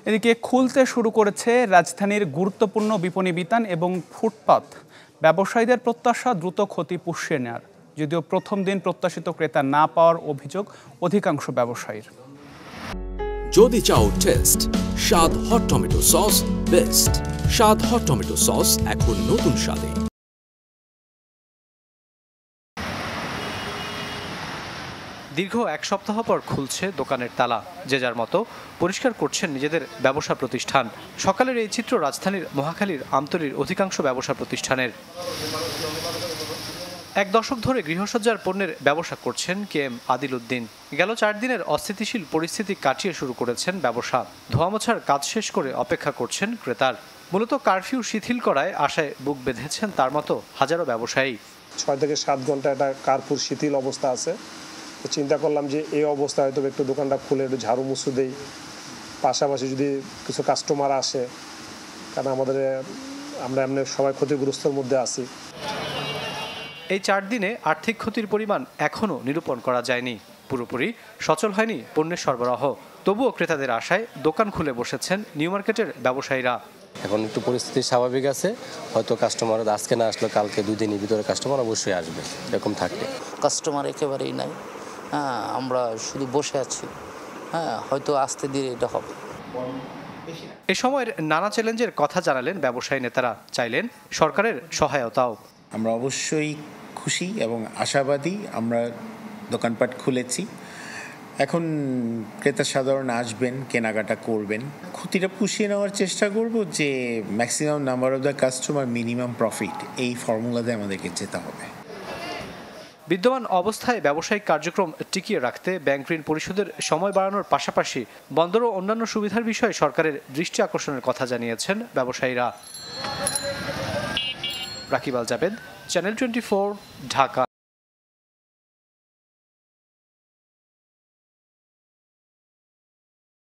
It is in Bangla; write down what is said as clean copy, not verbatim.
এদিকে খুলতে শুরু করেছে রাজধানীর গুরুত্বপূর্ণ বিপণী বিতান এবং ফুটপাত। ব্যবসায়ীদের প্রত্যাশা দ্রুত ক্ষতি পুষিয়ে নেয়ার, যদিও প্রথম দিন প্রত্যাশিত ক্রেতা না পাওয়ার অভিযোগ অধিকাংশ ব্যবসায়ীর। যদি চাও টেস্ট, স্বাদ হট টমেটো সস বেস্ট। স্বাদ হট টমেটো সস এখন নতুন স্বাদে। দীর্ঘ এক সপ্তাহ পর খুলছে দোকানের তালা, যে যার মতো পরিষ্কার করছেন নিজেদের ব্যবসা প্রতিষ্ঠান। সকালের এই চিত্র রাজধানীর মহাখালীর আমতলীর অধিকাংশ ব্যবসা প্রতিষ্ঠানের। এক দশক ধরে গৃহসজ্জার পণ্যের ব্যবসা করছেন KM আদিল উদ্দিন। গেল 4 দিনের অস্থিতিশীল পরিস্থিতি কাটিয়ে শুরু করেছেন ব্যবসা। ধোয়ামোছার কাজ শেষ করে অপেক্ষা করছেন ক্রেতার। মূলত কারফিউ শিথিল করায় আশায় বুক বেঁধেছেন তার মতো হাজারো ব্যবসায়ী। 6 থেকে 7 ঘন্টা একটা কারফিউ শিথিল অবস্থা আছে। চিন্তা করলাম যে এই অবস্থা হয়তো একটু দোকানটা খুলে একটু ঝাড়ু মুছু দেই, পাশাপাশি যদি কিছু কাস্টমার আসে, কারণ আমরা এমনি সবাই ক্ষতিগ্রস্তের মধ্যে আছি। এই 4 দিনে আর্থিক ক্ষতির পরিমাণ এখনও নিরূপণ করা যায়নি। পুরোপুরি সচল হয়নি পণ্যের সরবরাহ। তবুও ক্রেতাদের আশায় দোকান খুলে বসেছেন নিউ মার্কেটের ব্যবসায়ীরা। এখন একটু পরিস্থিতি স্বাভাবিক আছে, হয়তো কাস্টমার আজকে না আসলে কালকে 2 দিনের ভিতরে কাস্টমার অবশ্যই আসবে। এরকম থাকলে কাস্টমার একেবারেই নাই। আমরা শুধু বসে আছি, হয়তো আস্তে ধীরে এটা হবে। এ সময়ের নানা চ্যালেঞ্জের কথা জানালেন ব্যবসায়ী নেতারা, চাইলেন সরকারের সহায়তাও। আমরা অবশ্যই খুশি এবং আশাবাদী। আমরা দোকানপাট খুলেছি, এখন ক্রেতা সাধারণ আসবেন, কেনাকাটা করবেন। ক্ষতিটা পুষিয়ে নেওয়ার চেষ্টা করব, যে maximum number of the customer minimum profit, এই ফর্মুলাতে আমাদেরকে যেতে হবে। বিদ্যমান অবস্থায় ব্যবসায়িক কার্যক্রম টিকিয়ে রাখতে ব্যাংক ঋণ পরিশোধের সময় বাড়ানোর পাশাপাশি বন্দর ও অন্যান্য সুবিধার বিষয়ে সরকারের দৃষ্টি আকর্ষণের কথা জানিয়েছেন ব্যবসায়ীরা। রাকিব আল জাবেদ, চ্যানেল 24, ঢাকা।